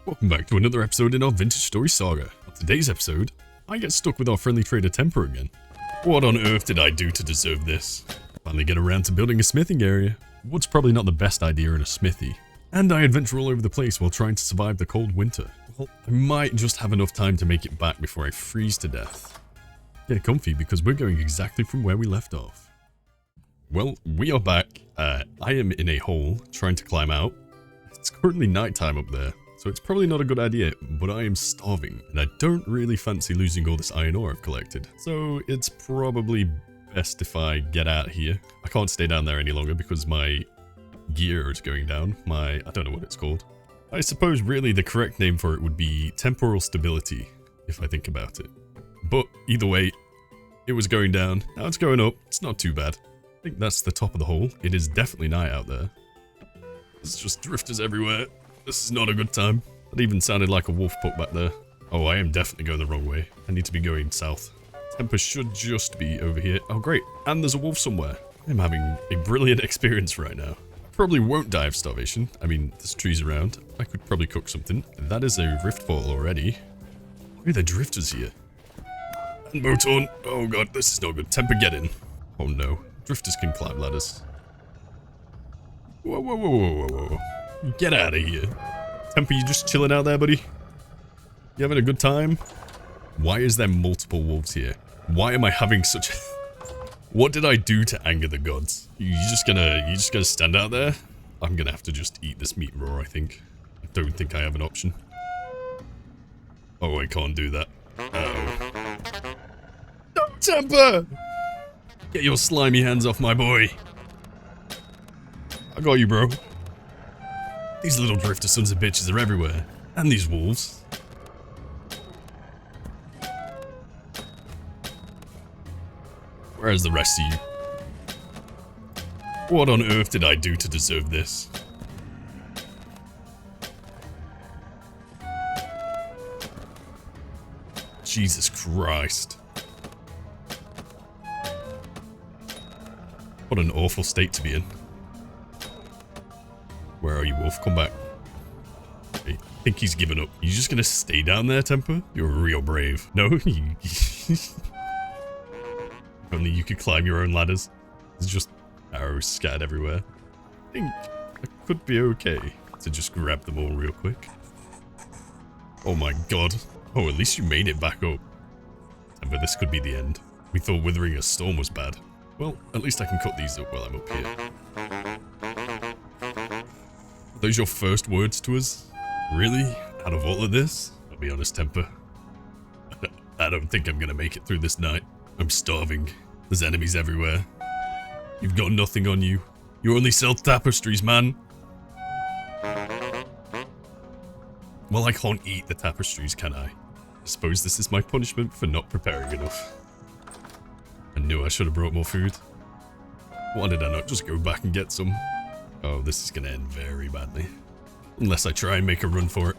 Welcome back to another episode in our Vintage Story saga. On today's episode, I get stuck with our friendly trader Temper again. What on earth did I do to deserve this? Finally get around to building a smithing area. What's probably not the best idea in a smithy. And I adventure all over the place while trying to survive the cold winter. Well, I might just have enough time to make it back before I freeze to death. Get comfy because we're going exactly from where we left off. Well, we are back. I am in a hole trying to climb out. It's currently nighttime up there, so it's probably not a good idea, but I am starving, and I don't really fancy losing all this iron ore I've collected. So it's probably best if I get out here. I can't stay down there any longer because my gear is going down. I don't know what it's called. I suppose really the correct name for it would be temporal stability, if I think about it. But either way, it was going down. Now it's going up. It's not too bad. I think that's the top of the hole. It is definitely night out there. There's just drifters everywhere. This is not a good time. That even sounded like a wolf puck back there. Oh, I am definitely going the wrong way. I need to be going south. Temper should just be over here. Oh, great. And there's a wolf somewhere. I'm having a brilliant experience right now. Probably won't die of starvation. I mean, there's trees around. I could probably cook something. That is a rift fall already. Why are there drifters here? And Motorn. Oh god, this is not good. Temper, get in. Oh no. Drifters can climb ladders. Whoa, whoa, whoa, whoa, whoa, whoa. Get out of here. Temper, you just chilling out there, buddy? You having a good time? Why is there multiple wolves here? Why am I having such... What did I do to anger the gods? You just gonna stand out there? I'm gonna have to just eat this meat raw, I think. I don't think I have an option. Oh, I can't do that. Uh-oh. No, Temper! Get your slimy hands off my boy. I got you, bro. These little drifter sons of bitches are everywhere. And these wolves. Where's the rest of you? What on earth did I do to deserve this? Jesus Christ. What an awful state to be in. Where are you, wolf? Come back. I think he's given up. You just gonna stay down there, Temper? You're real brave. No? If only you could climb your own ladders. There's just arrows scattered everywhere. I think I could be okay to just grab them all real quick. Oh my god. Oh, at least you made it back up. But this could be the end. We thought withering a storm was bad. Well, at least I can cut these up while I'm up here. Are those your first words to us? Really? Out of all of this? I'll be honest, Temper. I don't think I'm gonna make it through this night. I'm starving. There's enemies everywhere. You've got nothing on you. You only sell tapestries, man. Well, I can't eat the tapestries, can I? I suppose this is my punishment for not preparing enough. I knew I should have brought more food. Why did I not just go back and get some? Oh, this is gonna end very badly. Unless I try and make a run for it.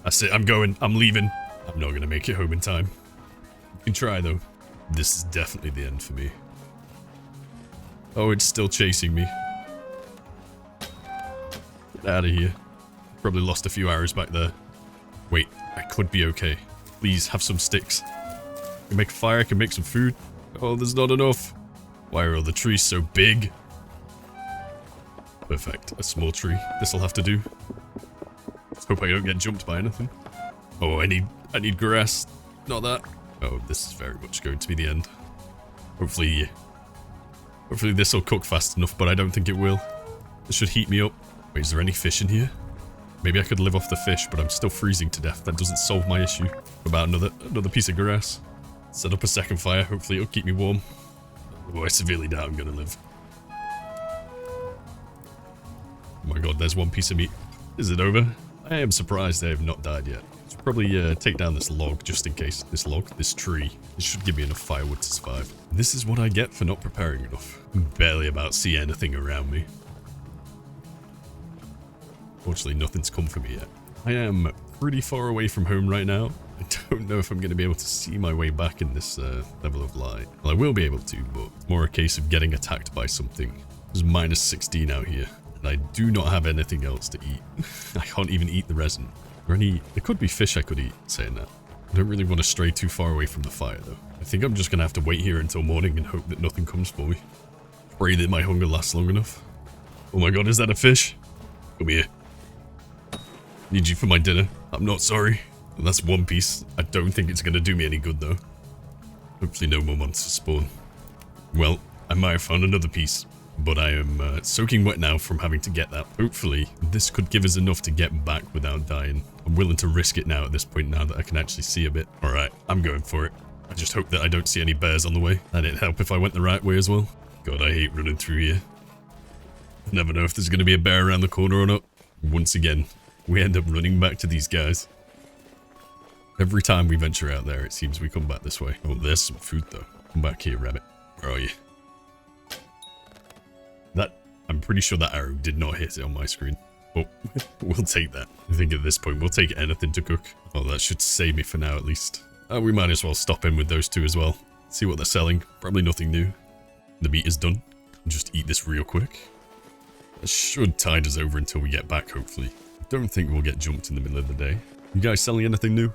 That's it, I'm going. I'm leaving. I'm not gonna make it home in time. You can try, though. This is definitely the end for me. Oh, it's still chasing me. Get out of here. Probably lost a few arrows back there. Wait, I could be okay. Please, have some sticks. I can make a fire, I can make some food. Oh, there's not enough. Why are all the trees so big? Perfect. A small tree. This'll have to do. Let's hope I don't get jumped by anything. Oh, I need grass. Not that. Oh, this is very much going to be the end. Hopefully this will cook fast enough, but I don't think it will. This should heat me up. Wait, is there any fish in here? Maybe I could live off the fish, but I'm still freezing to death. That doesn't solve my issue. About another piece of grass. Set up a second fire. Hopefully it'll keep me warm. Oh, I severely doubt I'm gonna live. Oh my god, there's one piece of meat. Is it over? I am surprised they have not died yet. Should probably take down this log just in case. This tree. This should give me enough firewood to survive. This is what I get for not preparing enough. I can barely about see anything around me. Fortunately, nothing's come for me yet. I am pretty far away from home right now. I don't know if I'm going to be able to see my way back in this level of light. Well, I will be able to, but it's more a case of getting attacked by something. There's minus 16 out here, and I do not have anything else to eat. I can't even eat the resin. Or any... There could be fish I could eat, saying that. I don't really want to stray too far away from the fire, though. I think I'm just going to have to wait here until morning and hope that nothing comes for me. Pray that my hunger lasts long enough. Oh my god, is that a fish? Come here. Need you for my dinner. I'm not sorry. And that's one piece. I don't think it's going to do me any good, though. Hopefully no more monsters spawn. Well, I might have found another piece. But I am soaking wet now from having to get that. Hopefully, this could give us enough to get back without dying. I'm willing to risk it now at this point now that I can actually see a bit. Alright, I'm going for it. I just hope that I don't see any bears on the way. And it'd help if I went the right way as well. God, I hate running through here. I never know if there's going to be a bear around the corner or not. Once again, we end up running back to these guys. Every time we venture out there, it seems we come back this way. Oh, there's some food though. Come back here, rabbit. Where are you? I'm pretty sure that arrow did not hit it on my screen. Oh, we'll take that. I think at this point, we'll take anything to cook. Oh, that should save me for now, at least. We might as well stop in with those two as well. See what they're selling. Probably nothing new. The meat is done. Just eat this real quick. That should tide us over until we get back, hopefully. I don't think we'll get jumped in the middle of the day. You guys selling anything new?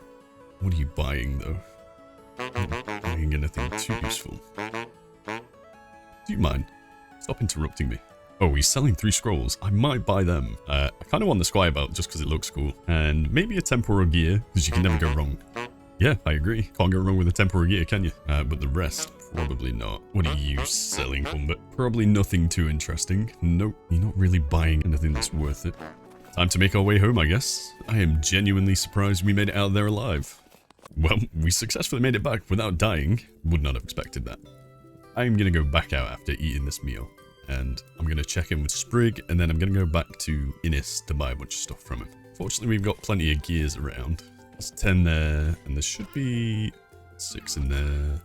What are you buying, though? Not buying anything too useful. Do you mind? Stop interrupting me. Oh, he's selling 3 scrolls. I might buy them. I kind of want the Squire Belt just because it looks cool. And maybe a temporal gear, because you can never go wrong. Yeah, I agree. Can't go wrong with a temporal gear, can you? But the rest, probably not. What are you selling, Humbert? Probably nothing too interesting. Nope, you're not really buying anything that's worth it. Time to make our way home, I guess. I am genuinely surprised we made it out there alive. Well, we successfully made it back without dying. Would not have expected that. I'm going to go back out after eating this meal. And I'm going to check in with Sprig, and then I'm going to go back to Innis to buy a bunch of stuff from him. Fortunately, we've got plenty of gears around. There's 10 there, and there should be 6 in there.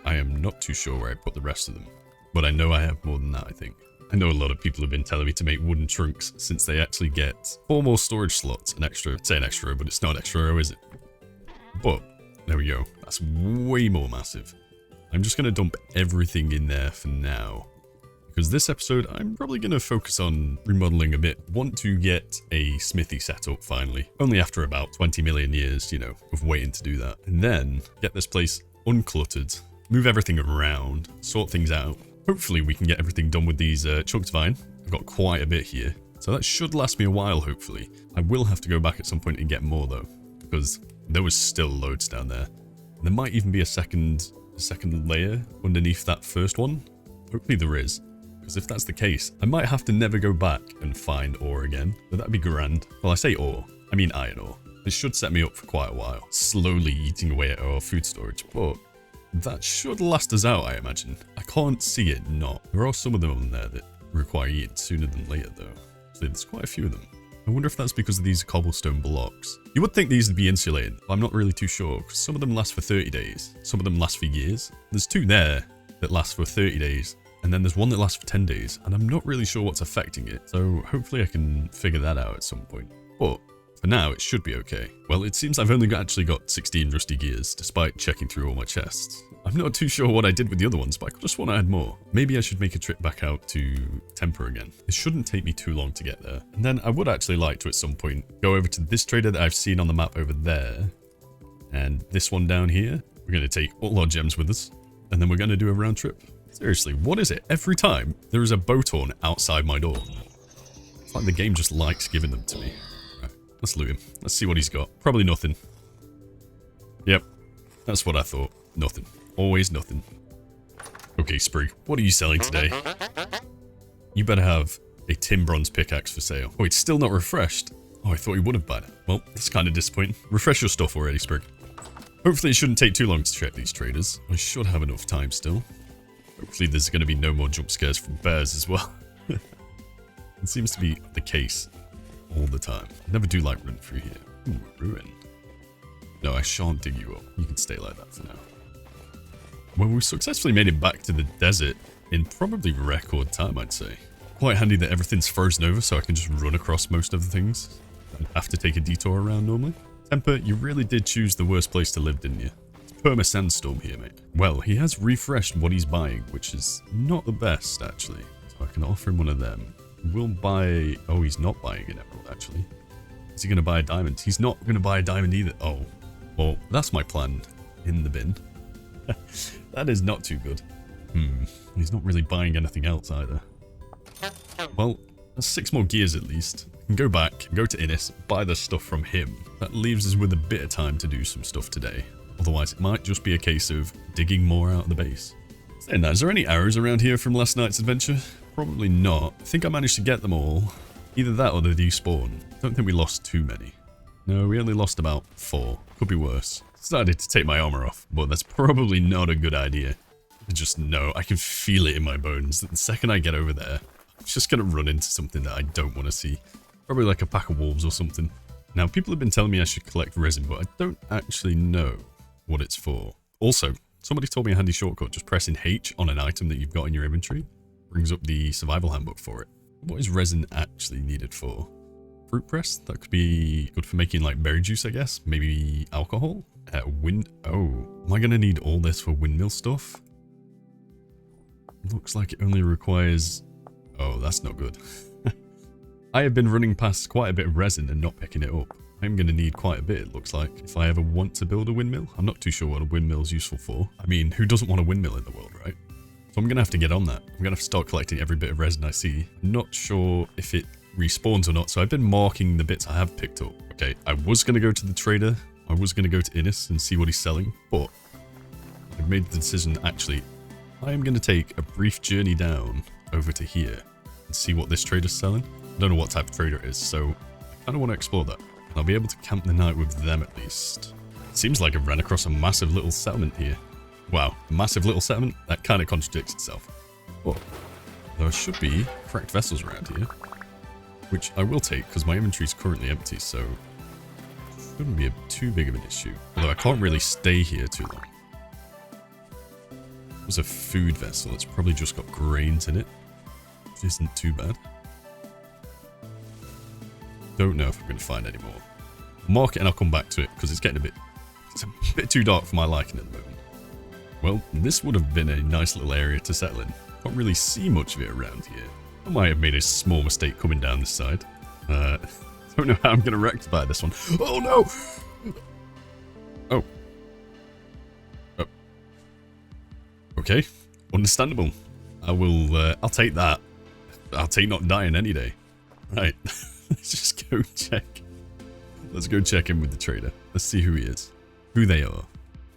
I am not too sure where I put the rest of them, but I know I have more than that, I think. I know a lot of people have been telling me to make wooden trunks since they actually get 4 more storage slots, an extra, I'd say an extra row, but it's not an extra row, is it? But, there we go. That's way more massive. I'm just going to dump everything in there for now. Because this episode, I'm probably going to focus on remodeling a bit. Want to get a smithy set up finally. Only after about 20 million years, you know, of waiting to do that. And then get this place uncluttered. Move everything around. Sort things out. Hopefully we can get everything done with these chunked vine. I've got quite a bit here. So that should last me a while, hopefully. I will have to go back at some point and get more though. Because there was still loads down there. There might even be a second layer underneath that first one. Hopefully there is, because if that's the case, I might have to never go back and find ore again, but that'd be grand. Well, I say ore, I mean iron ore. This should set me up for quite a while, slowly eating away at our food storage, but that should last us out, I imagine. I can't see it not. There are some of them on there that require eating sooner than later though, so there's quite a few of them. I wonder if that's because of these cobblestone blocks. You would think these would be insulated, but I'm not really too sure, because some of them last for 30 days. Some of them last for years. There's 2 there that last for 30 days, and then there's one that lasts for 10 days, and I'm not really sure what's affecting it, so hopefully I can figure that out at some point. But for now, it should be okay. Well, it seems I've only actually got 16 rusty gears, despite checking through all my chests. I'm not too sure what I did with the other ones, but I could just want to add more. Maybe I should make a trip back out to Temper again. It shouldn't take me too long to get there. And then I would actually like to, at some point, go over to this trader that I've seen on the map over there. And this one down here. We're going to take all our gems with us. And then we're going to do a round trip. Seriously, what is it? Every time, there is a boat horn outside my door. It's like the game just likes giving them to me. Right, let's loot him. Let's see what he's got. Probably nothing. Yep, that's what I thought. Nothing. Always nothing. Okay, Sprig, what are you selling today? You better have a tin bronze pickaxe for sale. Oh, it's still not refreshed. Oh, I thought you would have bought it. Well, that's kind of disappointing. Refresh your stuff already, Sprig. Hopefully it shouldn't take too long to check these traders. I should have enough time still. Hopefully there's going to be no more jump scares from bears as well. It seems to be the case all the time. I never do like running through here. Ooh, ruin. No, I shan't dig you up. You can stay like that for now. Well, we successfully made it back to the desert in probably record time, I'd say. Quite handy that everything's frozen over so I can just run across most of the things. I have to take a detour around normally. Temper, you really did choose the worst place to live, didn't you? It's perma sandstorm here, mate. Well, he has refreshed what he's buying, which is not the best, actually. So I can offer him one of them. We'll buy... Oh, he's not buying an emerald, actually. Is he going to buy a diamond? He's not going to buy a diamond either. Oh, well, that's my plan in the bin. That is not too good. He's not really buying anything else either. Well, that's 6 more gears at least. I can go back, go to Innis, buy the stuff from him. That leaves us with a bit of time to do some stuff today. Otherwise, it might just be a case of digging more out of the base. Saying that, is there any arrows around here from last night's adventure? Probably not. I think I managed to get them all. Either that or they despawn. Don't think we lost too many. No, we only lost about 4. Could be worse. Decided to take my armor off, but that's probably not a good idea. I just know, I can feel it in my bones that the second I get over there, I'm just going to run into something that I don't want to see. Probably like a pack of wolves or something. Now, people have been telling me I should collect resin, but I don't actually know what it's for. Also, somebody told me a handy shortcut, just pressing H on an item that you've got in your inventory brings up the survival handbook for it. What is resin actually needed for? Fruit press? That could be good for making like berry juice, I guess. Maybe alcohol? Oh, am I going to need all this for windmill stuff? Looks like it only requires... Oh, that's not good. I have been running past quite a bit of resin and not picking it up. I'm going to need quite a bit, it looks like, if I ever want to build a windmill. I'm not too sure what a windmill is useful for. I mean, who doesn't want a windmill in the world, right? So I'm going to have to get on that. I'm going to have to start collecting every bit of resin I see. Not sure if it respawns or not, so I've been marking the bits I have picked up. Okay, I was going to go to the trader. I was going to go to Innis and see what he's selling, but I've made the decision, actually, I am going to take a brief journey down over to here and see what this trader's selling. I don't know what type of trader it is, so I kind of want to explore that. I'll be able to camp the night with them at least. It seems like I've ran across a massive little settlement here. Wow, massive little settlement? That kind of contradicts itself. But there should be cracked vessels around here, which I will take because my inventory is currently empty, so it shouldn't be too big of an issue. Although I can't really stay here too long. It was a food vessel. It's probably just got grains in it, which isn't too bad. Don't know if I'm going to find any more. Mark it and I'll come back to it because it's a bit too dark for my liking at the moment. Well, this would have been a nice little area to settle in. Can't really see much of it around here. I might have made a small mistake coming down this side. Don't know how I'm going to rectify this one. Oh no! Oh. Okay, understandable. I'll take that. I'll take not dying any day. Right, let's just go check. Let's go check in with the trader. Let's see who he is, who they are,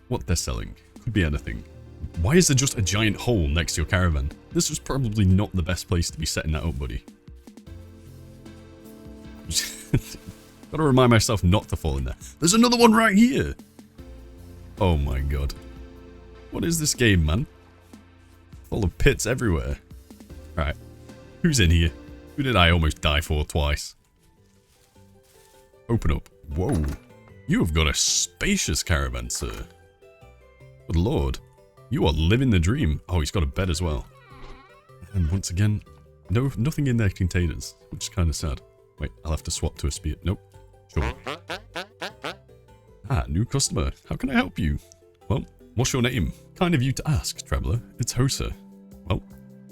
what they're selling. Could be anything. Why is there just a giant hole next to your caravan? This was probably not the best place to be setting that up, buddy. Gotta remind myself not to fall in there. There's another one right here! Oh my god. What is this game, man? Full of pits everywhere. Alright. Who's in here? Who did I almost die for twice? Open up. Whoa. You have got a spacious caravan, sir. Good lord. You are living the dream. Oh, he's got a bed as well. And once again, nothing in their containers, which is kind of sad. Wait, I'll have to swap to a spear. Nope. Sure. Ah, new customer. How can I help you? Well, what's your name? Kind of you to ask, traveler. It's Hosa. Well,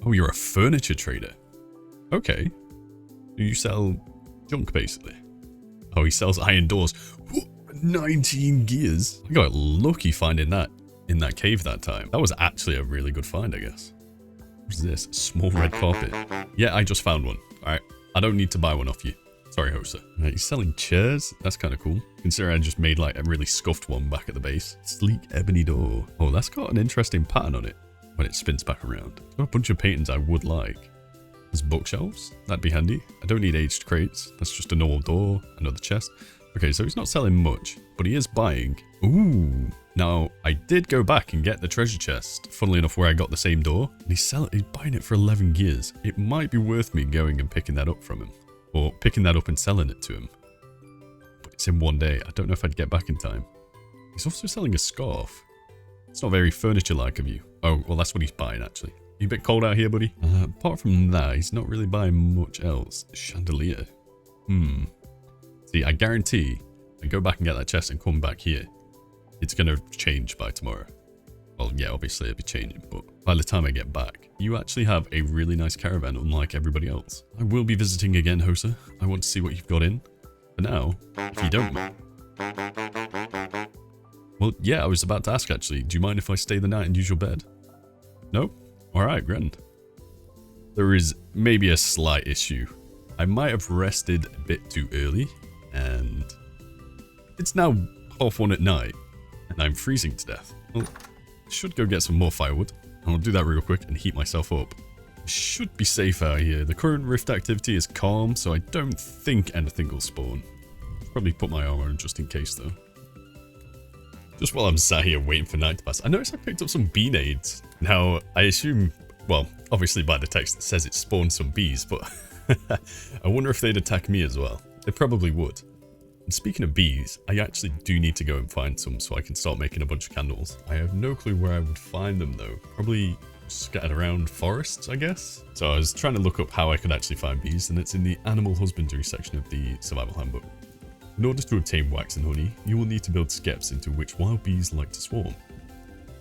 oh, you're a furniture trader. Okay. Do you sell junk, basically? Oh, he sells iron doors. 19 gears. I got lucky finding that in that cave that time. That was actually a really good find, I guess. What's this? Small red carpet. Yeah, I just found one. Alright, I don't need to buy one off you. Sorry, Hosa. Right, he's selling chairs? That's kind of cool. Considering I just made like a really scuffed one back at the base. Sleek ebony door. Oh, that's got an interesting pattern on it when it spins back around. It's got a bunch of paintings I would like. There's bookshelves. That'd be handy. I don't need aged crates. That's just a normal door. Another chest. Okay, so he's not selling much, but he is buying. Ooh. Now, I did go back and get the treasure chest, funnily enough, where I got the same door. And he's buying it for 11 gears. It might be worth me going and picking that up from him. Or picking that up and selling it to him. But it's in one day. I don't know if I'd get back in time. He's also selling a scarf. It's not very furniture-like of you. Oh, well, that's what he's buying, actually. You a bit cold out here, buddy? Apart from that, he's not really buying much else. Chandelier. See, I guarantee I go back and get that chest and come back here. It's going to change by tomorrow. Well, yeah, obviously it'll be changing, but by the time I get back, you actually have a really nice caravan, unlike everybody else. I will be visiting again, Hosa. I want to see what you've got in. for now, if you don't mind. Well, yeah, I was about to ask actually, do you mind if I stay the night and use your bed? No? Alright, grand. There is maybe a slight issue. I might have rested a bit too early, and it's now 1:30 at night, and I'm freezing to death. Well, I should go get some more firewood, and I'll do that real quick and heat myself up. I should be safe out here. The current rift activity is calm, so I don't think anything will spawn. I'll probably put my armor on just in case though. Just while I'm sat here waiting for night to pass, I noticed I picked up some bee nades. Now, I assume, well, obviously by the text it says it spawned some bees, but I wonder if they'd attack me as well. They probably would. And speaking of bees, I actually do need to go and find some so I can start making a bunch of candles. I have no clue where I would find them though. Probably scattered around forests, I guess. So I was trying to look up how I could actually find bees, and it's in the animal husbandry section of the survival handbook. In order to obtain wax and honey, you will need to build skeps into which wild bees like to swarm.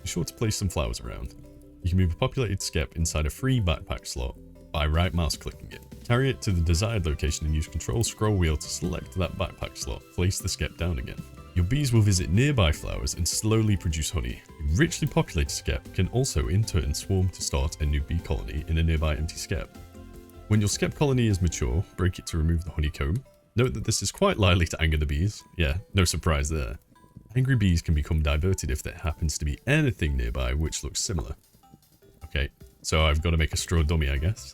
Be sure to place some flowers around. You can move a populated skep inside a free backpack slot by right mouse clicking it. Carry it to the desired location and use control scroll wheel to select that backpack slot. Place the skep down again. Your bees will visit nearby flowers and slowly produce honey. A richly populated skep can also in turn swarm to start a new bee colony in a nearby empty skep. When your skep colony is mature, break it to remove the honeycomb. Note that this is quite likely to anger the bees. Yeah, no surprise there. Angry bees can become diverted if there happens to be anything nearby which looks similar. Okay, so I've got to make a straw dummy, I guess.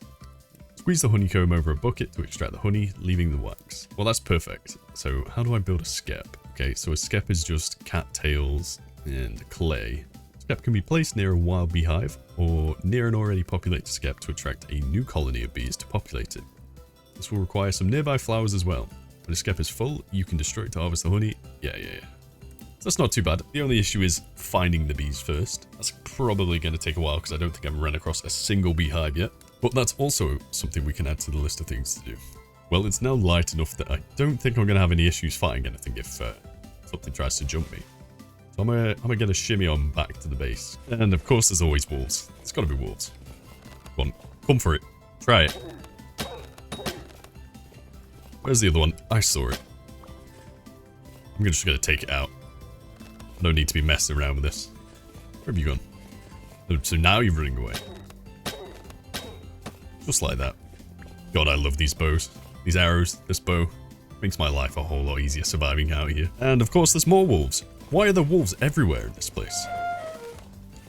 Squeeze the honeycomb over a bucket to extract the honey, leaving the wax. Well, that's perfect. So how do I build a skep? Okay, so a skep is just cattails and clay. Skep can be placed near a wild beehive or near an already populated skep to attract a new colony of bees to populate it. This will require some nearby flowers as well. When a skep is full, you can destroy it to harvest the honey. Yeah. So that's not too bad. The only issue is finding the bees first. That's probably going to take a while because I don't think I've run across a single beehive yet. But that's also something we can add to the list of things to do. Well, it's now light enough that I don't think I'm going to have any issues fighting anything if something tries to jump me. So I'm going to shimmy on back to the base. And of course there's always wolves. It's got to be wolves. Come on, come for it. Try it. Where's the other one? I saw it. I'm just going to take it out. I don't need to be messing around with this. Where have you gone? So now you're running away. Just like that. God, I love these bows. These arrows, this bow. Makes my life a whole lot easier surviving out here. And of course there's more wolves. Why are there wolves everywhere in this place?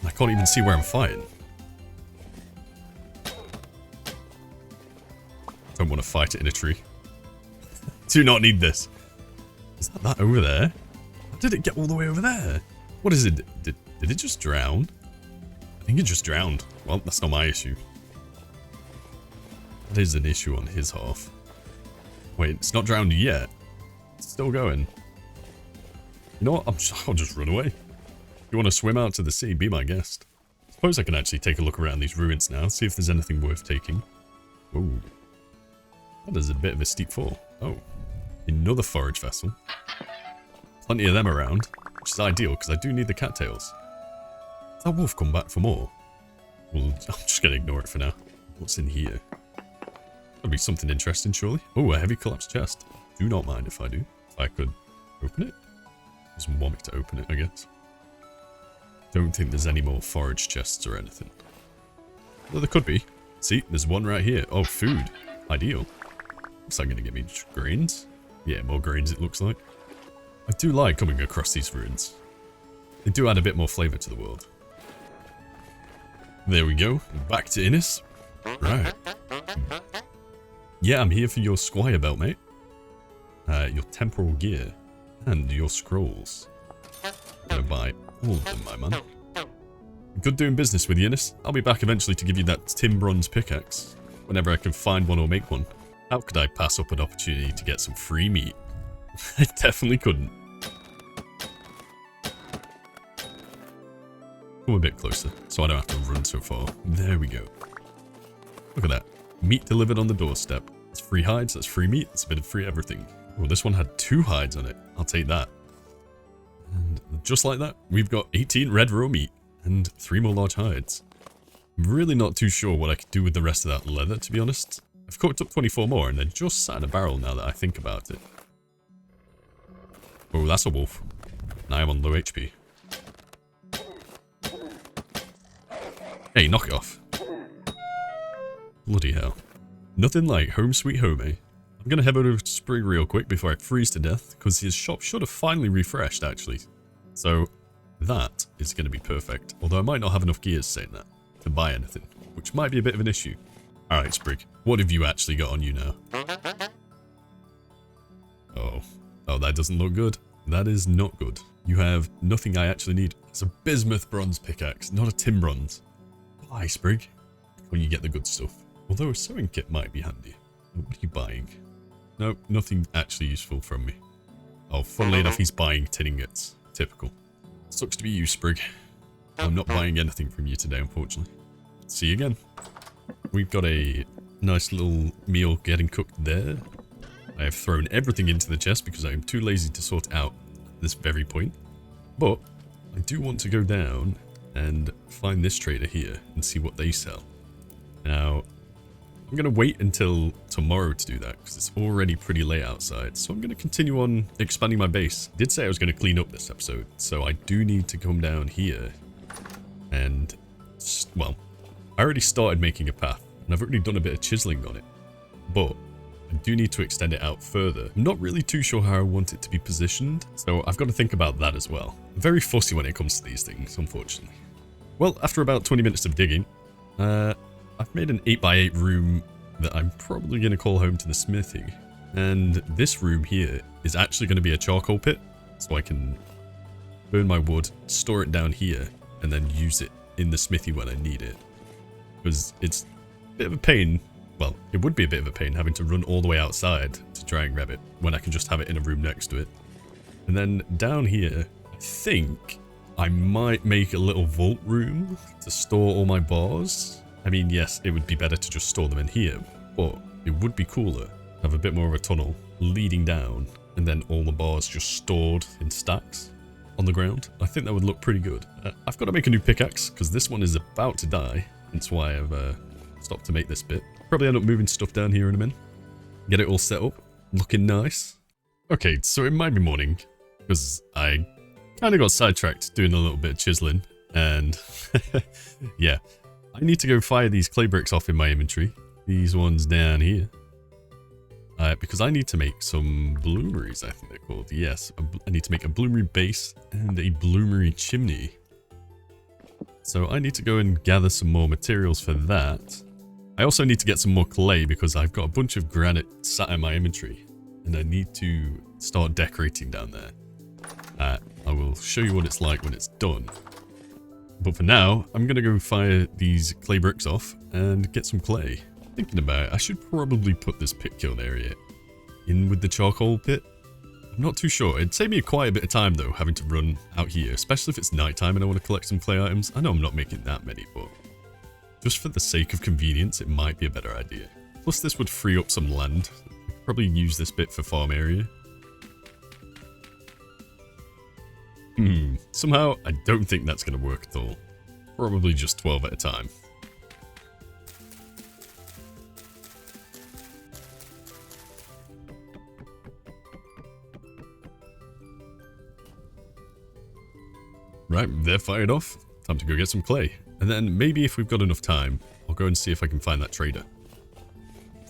I can't even see where I'm fighting. Don't want to fight it in a tree. Do not need this. Is that over there? How did it get all the way over there? What is it? Did it just drown? I think it just drowned. Well, that's not my issue. That is an issue on his half. Wait, it's not drowned yet. It's still going. You know what? I'll just run away. If you want to swim out to the sea, be my guest. Suppose I can actually take a look around these ruins now, see if there's anything worth taking. Ooh. That is a bit of a steep fall. Oh. Another forage vessel. Plenty of them around, which is ideal because I do need the cattails. Does that wolf come back for more? Well, I'm just going to ignore it for now. What's in here? That'll be something interesting, surely. Oh, a heavy collapsed chest. Do not mind if I do. If I could open it. Doesn't want me to open it, I guess. Don't think there's any more forage chests or anything. Well, there could be. See, there's one right here. Oh, food. Ideal. What's that going to give me? Grains? Yeah, more grains it looks like. I do like coming across these ruins. They do add a bit more flavour to the world. There we go. Back to Innis. Right. Yeah, I'm here for your squire belt, mate. Your temporal gear. And your scrolls. I'm gonna buy all of them, my man. Good doing business with you, Innis. I'll be back eventually to give you that tin bronze pickaxe. Whenever I can find one or make one. How could I pass up an opportunity to get some free meat? I definitely couldn't. Come a bit closer, so I don't have to run so far. There we go. Look at that. Meat delivered on the doorstep. That's free hides, that's free meat, that's a bit of free everything. Oh, this one had 2 hides on it. I'll take that. And just like that, we've got 18 red raw meat and 3 more large hides. I'm really not too sure what I could do with the rest of that leather, to be honest. I've cooked up 24 more and they're just sat in a barrel now that I think about it. Oh, that's a wolf. Now I'm on low HP. Hey, knock it off. Bloody hell. Nothing like home sweet home, eh? I'm gonna head over to Sprig real quick before I freeze to death, because his shop should have finally refreshed, actually. So, that is gonna be perfect. Although I might not have enough gears saying that to buy anything, which might be a bit of an issue. Alright, Sprig, what have you actually got on you now? Oh. Oh, that doesn't look good. That is not good. You have nothing I actually need. It's a bismuth bronze pickaxe, not a tin bronze. Why, Sprig? When you get the good stuff. Although a sewing kit might be handy. What are you buying? Nope, nothing actually useful from me. Oh, funnily enough, he's buying tin ingots. Typical. Sucks to be you, Sprig. I'm not buying anything from you today, unfortunately. See you again. We've got a nice little meal getting cooked there. I have thrown everything into the chest because I am too lazy to sort out at this very point. But I do want to go down and find this trader here and see what they sell. Now, I'm going to wait until tomorrow to do that because it's already pretty late outside. So I'm going to continue on expanding my base. I did say I was going to clean up this episode, so I do need to come down here and, well, I already started making a path and I've already done a bit of chiseling on it, but I do need to extend it out further. I'm not really too sure how I want it to be positioned, so I've got to think about that as well. I'm very fussy when it comes to these things, unfortunately. Well, after about 20 minutes of digging, I've made an 8x8 room that I'm probably going to call home to the smithy. And this room here is actually going to be a charcoal pit, so I can burn my wood, store it down here, and then use it in the smithy when I need it. Because it's a bit of a pain. Well, it would be a bit of a pain having to run all the way outside to try and grab it when I can just have it in a room next to it. And then down here, I think I might make a little vault room to store all my bars. I mean, yes, it would be better to just store them in here, but it would be cooler to have a bit more of a tunnel leading down and then all the bars just stored in stacks on the ground. I think that would look pretty good. I've got to make a new pickaxe because this one is about to die. That's why I've stopped to make this bit. Probably end up moving stuff down here in a minute. Get it all set up. Looking nice. Okay, so it might be morning because I kind of got sidetracked doing a little bit of chiseling and yeah. I need to go fire these clay bricks off in my inventory. These ones down here. Because I need to make some bloomeries, I think they're called. Yes, I need to make a bloomery base and a bloomery chimney. So I need to go and gather some more materials for that. I also need to get some more clay because I've got a bunch of granite sat in my inventory. And I need to start decorating down there. I will show you what it's like when it's done. But for now, I'm going to go fire these clay bricks off and get some clay. Thinking about it, I should probably put this pit kiln area in with the charcoal pit. I'm not too sure. It'd save me quite a bit of time though, having to run out here, especially if it's nighttime and I want to collect some clay items. I know I'm not making that many, but just for the sake of convenience, it might be a better idea. Plus this would free up some land. I could probably use this bit for farm area. Somehow, I don't think that's going to work at all. Probably just 12 at a time. Right, they're fired off. Time to go get some clay. And then maybe if we've got enough time, I'll go and see if I can find that trader.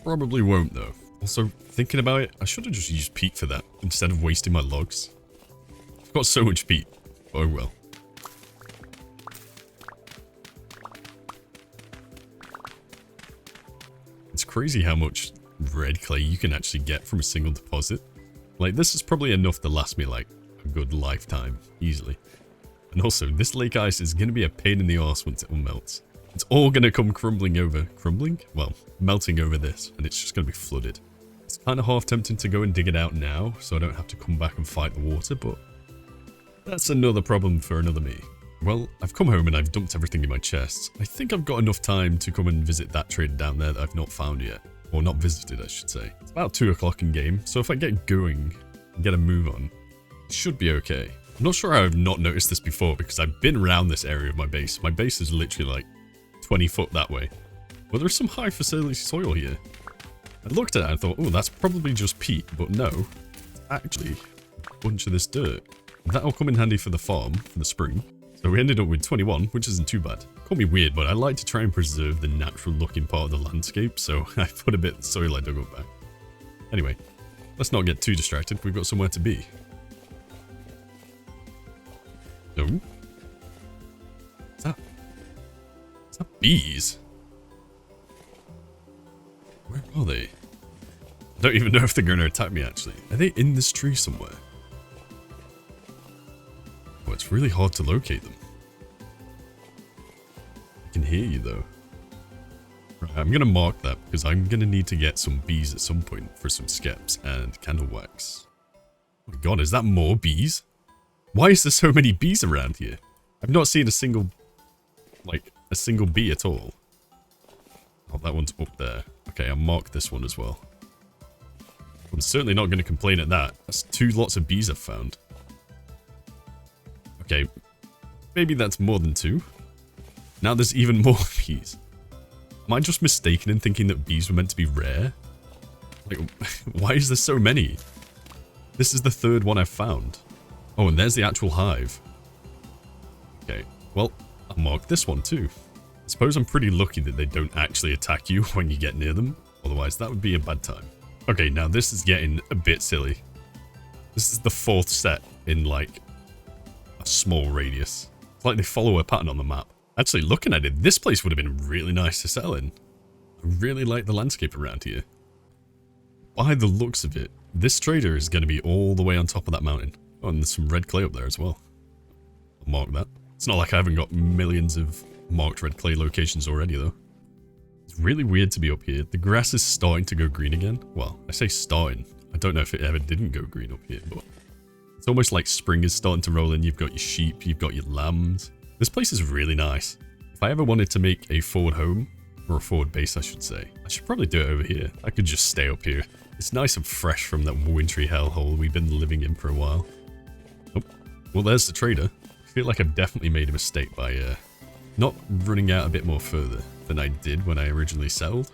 Probably won't though. Also, thinking about it, I should have just used peat for that instead of wasting my logs. I've got so much peat. Oh well. It's crazy how much red clay you can actually get from a single deposit. Like, this is probably enough to last me like a good lifetime, easily. And also, this lake ice is going to be a pain in the arse once it all melts. It's all going to come crumbling over. Crumbling? Well, melting over this, and it's just going to be flooded. It's kind of half tempting to go and dig it out now, so I don't have to come back and fight the water, but that's another problem for another me. Well, I've come home and I've dumped everything in my chests. I think I've got enough time to come and visit that trader down there that I've not found yet. Or not visited, I should say. It's about 2 o'clock in game, so if I get going and get a move on, it should be okay. I'm not sure how I've not noticed this before because I've been around this area of my base. My base is literally like 20 foot that way. But there's some high facility soil here. I looked at it and I thought, oh, that's probably just peat, but no. It's actually a bunch of this dirt. That'll come in handy for the farm, for the spring. So we ended up with 21, which isn't too bad. Call me weird, but I like to try and preserve the natural looking part of the landscape, so I put a bit of soil I dug up back. Anyway, let's not get too distracted. We've got somewhere to be. No. What's that? Is that bees? Where are they? I don't even know if they're going to attack me, actually. Are they in this tree somewhere? Oh, it's really hard to locate them. I can hear you, though. Right, I'm going to mark that, because I'm going to need to get some bees at some point for some skeps and candle wax. Oh my god, is that more bees? Why is there so many bees around here? I've not seen a single bee at all. Oh, that one's up there. Okay, I'll mark this one as well. I'm certainly not going to complain at that. That's 2 lots of bees I've found. Okay, maybe that's more than 2. Now there's even more bees. Am I just mistaken in thinking that bees were meant to be rare? Like, why is there so many? This is the 3rd one I've found. Oh, and there's the actual hive. Okay, well, I'll mark this one too. I suppose I'm pretty lucky that they don't actually attack you when you get near them. Otherwise, that would be a bad time. Okay, now this is getting a bit silly. This is the 4th set in, like, a small radius. It's like they follow a pattern on the map. Actually, looking at it, this place would have been really nice to sell in. I really like the landscape around here. By the looks of it, this trader is going to be all the way on top of that mountain. Oh, and there's some red clay up there as well. I'll mark that. It's not like I haven't got millions of marked red clay locations already, though. It's really weird to be up here. The grass is starting to go green again. Well, I say starting. I don't know if it ever didn't go green up here, but it's almost like spring is starting to roll in. You've got your sheep, you've got your lambs. This place is really nice. If I ever wanted to make a forward home, or a forward base, I should say, I should probably do it over here. I could just stay up here. It's nice and fresh from that wintry hellhole we've been living in for a while. Oh, well, there's the trader. I feel like I've definitely made a mistake by not running out a bit more further than I did when I originally settled.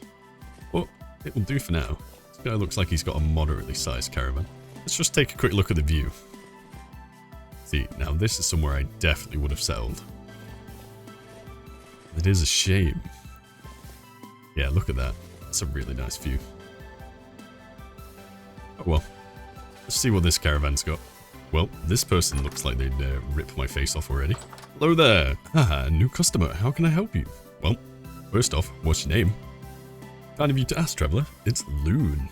But it will do for now. This guy looks like he's got a moderately sized caravan. Let's just take a quick look at the view. See, now this is somewhere I definitely would have settled. It is a shame. Yeah, look at that. That's a really nice view. Oh well. Let's see what this caravan's got. Well, this person looks like they'd rip my face off already. Hello there. Haha, new customer. How can I help you? Well, first off, what's your name? Kind of you to ask, traveler. It's Loon.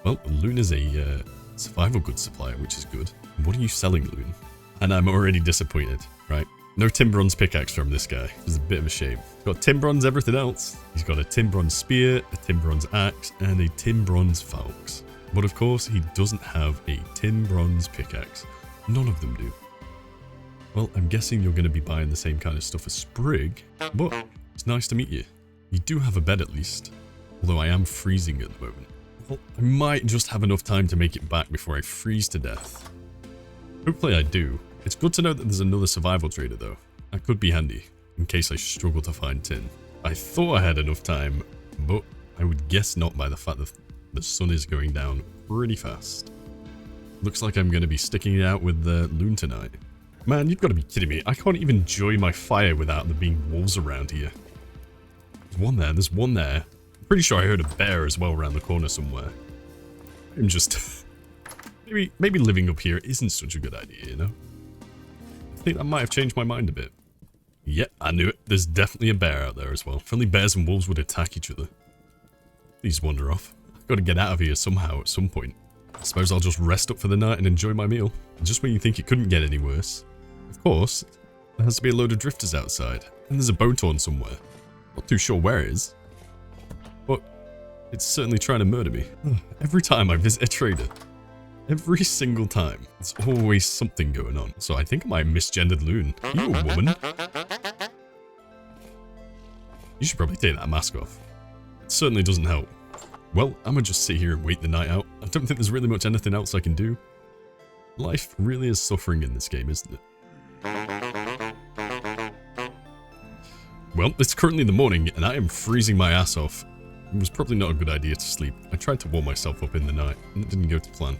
Well, Loon is a survival goods supplier, which is good. What are you selling, Loon? And I'm already disappointed, right? No tin bronze pickaxe from this guy. It's a bit of a shame. He's got tin bronze everything else. He's got a tin bronze spear, a tin bronze axe, and a tin bronze falx. But of course, he doesn't have a tin bronze pickaxe. None of them do. Well, I'm guessing you're going to be buying the same kind of stuff as Sprig, but it's nice to meet you. You do have a bed at least, although I am freezing at the moment. Well, I might just have enough time to make it back before I freeze to death. Hopefully I do. It's good to know that there's another survival trader though. That could be handy, in case I struggle to find tin. I thought I had enough time, but I would guess not by the fact that the sun is going down pretty fast. Looks like I'm going to be sticking it out with the Loon tonight. Man, you've got to be kidding me. I can't even enjoy my fire without there being wolves around here. There's one there, there's one there. I'm pretty sure I heard a bear as well around the corner somewhere. I'm just... maybe living up here isn't such a good idea, you know? I think that might have changed my mind a bit. Yeah, I knew it. There's definitely a bear out there as well. If only bears and wolves would attack each other. Please wander off. I've got to get out of here somehow at some point. I suppose I'll just rest up for the night and enjoy my meal. Just when you think it couldn't get any worse. Of course, there has to be a load of drifters outside. And there's a boat on somewhere. Not too sure where it is. But it's certainly trying to murder me. Every time I visit a trader. Every single time. There's always something going on. So I think I might have misgendered Loon. Are you a woman? You should probably take that mask off. It certainly doesn't help. Well, I'm gonna just sit here and wait the night out. I don't think there's really much anything else I can do. Life really is suffering in this game, isn't it? Well, it's currently the morning and I am freezing my ass off. It was probably not a good idea to sleep. I tried to warm myself up in the night and it didn't go to plan.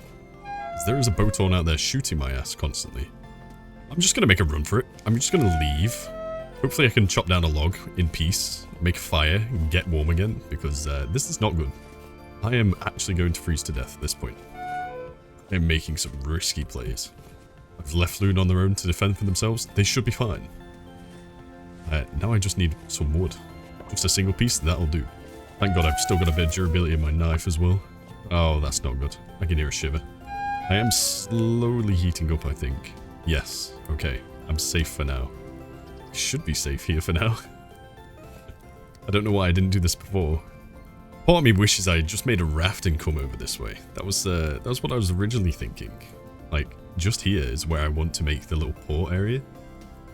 There is a boathorn out there shooting my ass constantly. I'm just going to make a run for it. I'm just going to leave. Hopefully I can chop down a log in peace, make a fire, and get warm again, because this is not good. I am actually going to freeze to death at this point. I'm making some risky plays. I've left Loon on their own to defend for themselves. They should be fine. Now I just need some wood. Just a single piece, that'll do. Thank God I've still got a bit of durability in my knife as well. Oh, that's not good. I can hear a shiver. I am slowly heating up, I think. Yes, okay. I'm safe for now. I should be safe here for now. I don't know why I didn't do this before. Part of me wishes I had just made a raft and come over this way. That was what I was originally thinking. Like, just here is where I want to make the little port area.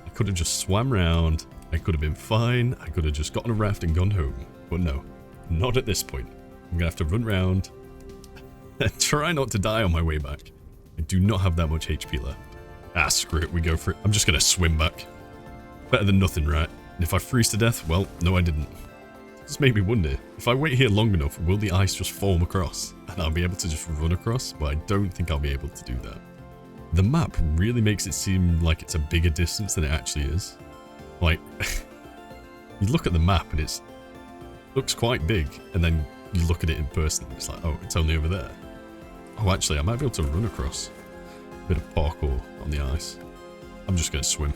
I could have just swam around. I could have been fine. I could have just gotten a raft and gone home. But no, not at this point. I'm going to have to run around and try not to die on my way back. I do not have that much HP left. Ah, screw it. We go for it. I'm just going to swim back. Better than nothing, right? And if I freeze to death, well, no, I didn't. This made me wonder, if I wait here long enough, will the ice just form across? And I'll be able to just run across? But I don't think I'll be able to do that. The map really makes it seem like it's a bigger distance than it actually is. Like, you look at the map and it looks quite big, and then you look at it in person and it's like, oh, it's only over there. Oh, actually, I might be able to run across. A bit of parkour on the ice. I'm just going to swim.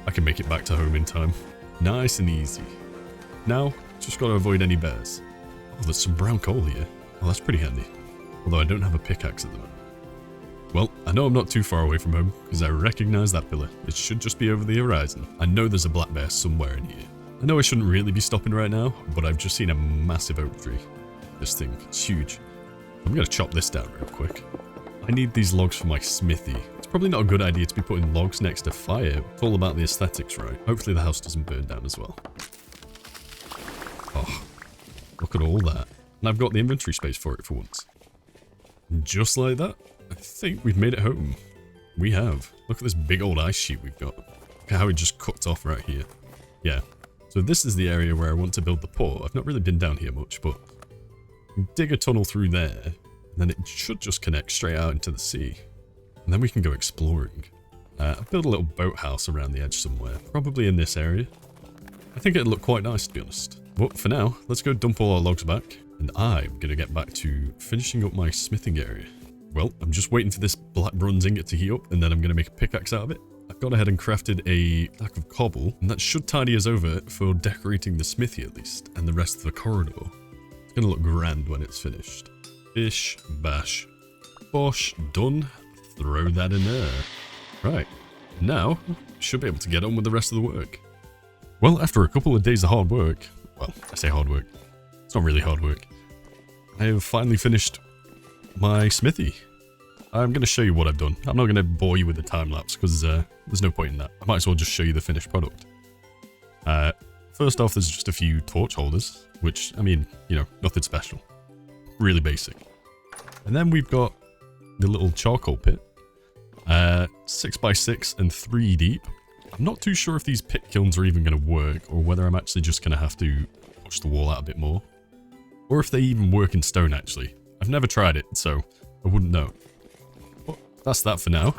I can make it back to home in time. Nice and easy. Now, just got to avoid any bears. Oh, there's some brown coal here. Oh, that's pretty handy. Although I don't have a pickaxe at the moment. Well, I know I'm not too far away from home, because I recognize that pillar. It should just be over the horizon. I know there's a black bear somewhere in here. I know I shouldn't really be stopping right now, but I've just seen a massive oak tree. This thing, it's huge. I'm going to chop this down real quick. I need these logs for my smithy. It's probably not a good idea to be putting logs next to fire. It's all about the aesthetics, right? Hopefully the house doesn't burn down as well. Oh, look at all that. And I've got the inventory space for it for once. And just like that, I think we've made it home. We have. Look at this big old ice sheet we've got. Look at how it just cuts off right here. Yeah. So this is the area where I want to build the port. I've not really been down here much, but dig a tunnel through there, and then it should just connect straight out into the sea. And then we can go exploring. I've built a little boathouse around the edge somewhere, probably in this area. I think it'd look quite nice, to be honest. But for now, let's go dump all our logs back, and I'm going to get back to finishing up my smithing area. Well, I'm just waiting for this black bronze ingot to heat up, and then I'm going to make a pickaxe out of it. I've gone ahead and crafted a stack of cobble, and that should tidy us over for decorating the smithy at least, and the rest of the corridor. It's going to look grand when it's finished. Bish, bash, bosh, done. Throw that in there. Right, now, should be able to get on with the rest of the work. Well, after a couple of days of hard work, well, I say hard work, it's not really hard work, I have finally finished my smithy. I'm going to show you what I've done. I'm not going to bore you with the time lapse because there's no point in that. I might as well just show you the finished product. First off, there's just a few torch holders, which, I mean, you know, nothing special. Really basic. And then we've got the little charcoal pit. 6x6 and 3 deep. I'm not too sure if these pit kilns are even going to work, or whether I'm actually just going to have to push the wall out a bit more. Or if they even work in stone, actually. I've never tried it, so I wouldn't know. But that's that for now.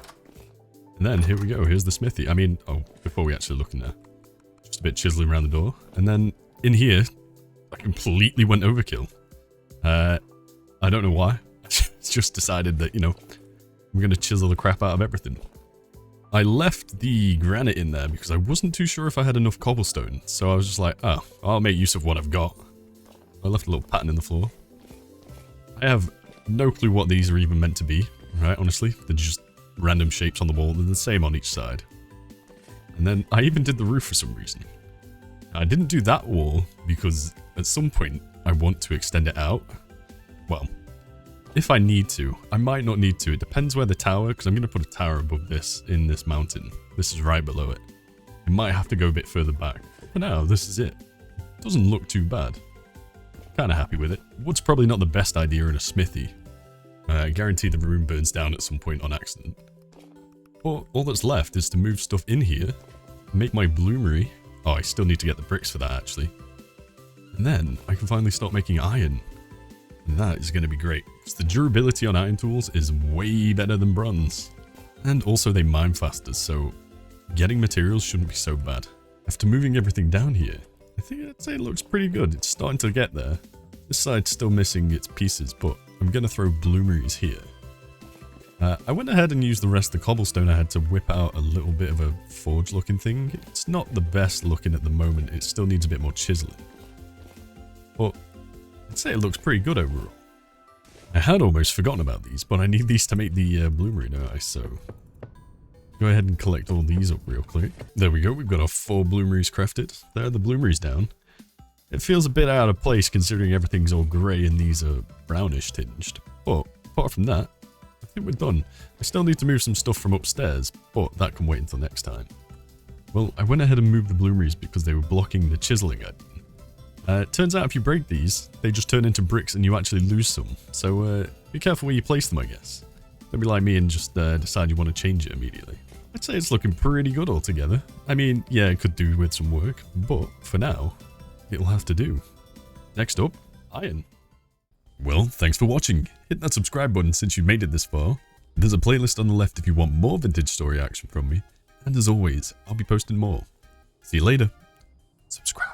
And then, here we go. Here's the smithy. I mean, oh, before we actually look in there. Just a bit chiseling around the door. And then, in here, I completely went overkill. I don't know why. It's just decided that, you know, I'm going to chisel the crap out of everything. I left the granite in there because I wasn't too sure if I had enough cobblestone. So I was just like, oh, I'll make use of what I've got. I left a little pattern in the floor. I have no clue what these are even meant to be, right, honestly. They're just random shapes on the wall. They're the same on each side. And then I even did the roof for some reason. I didn't do that wall because at some point I want to extend it out. Well, if I need to. I might not need to. It depends where the tower, because I'm going to put a tower above this in this mountain. This is right below it. It might have to go a bit further back. For now, this is it. Doesn't look too bad. Kind of happy with it. Wood's probably not the best idea in a smithy. I guarantee the room burns down at some point on accident. But all that's left is to move stuff in here, make my bloomery. Oh, I still need to get the bricks for that, actually. And then I can finally start making iron. That is going to be great, because the durability on iron tools is way better than bronze. And also they mine faster, so getting materials shouldn't be so bad. After moving everything down here, I think I'd say it looks pretty good. It's starting to get there. This side's still missing its pieces, but I'm going to throw bloomeries here. I went ahead and used the rest of the cobblestone I had to whip out a little bit of a forge looking thing. It's not the best looking at the moment, it still needs a bit more chiseling. But I'd say it looks pretty good overall. I had almost forgotten about these, but I need these to make the bloomery, don't I? So go ahead and collect all these up real quick. There we go, we've got our 4 bloomeries crafted. There are the bloomeries down. It feels a bit out of place considering everything's all grey and these are brownish tinged. But apart from that, I think we're done. I still need to move some stuff from upstairs, but that can wait until next time. Well, I went ahead and moved the bloomeries because they were blocking the chiseling I'd done. It turns out if you break these, they just turn into bricks and you actually lose some. So be careful where you place them, I guess. Don't be like me and just decide you want to change it immediately. I'd say it's looking pretty good altogether. I mean, yeah, it could do with some work, but for now, it'll have to do. Next up, iron. Well, thanks for watching. Hit that subscribe button since you made it this far. There's a playlist on the left if you want more vintage story action from me. And as always, I'll be posting more. See you later. Subscribe.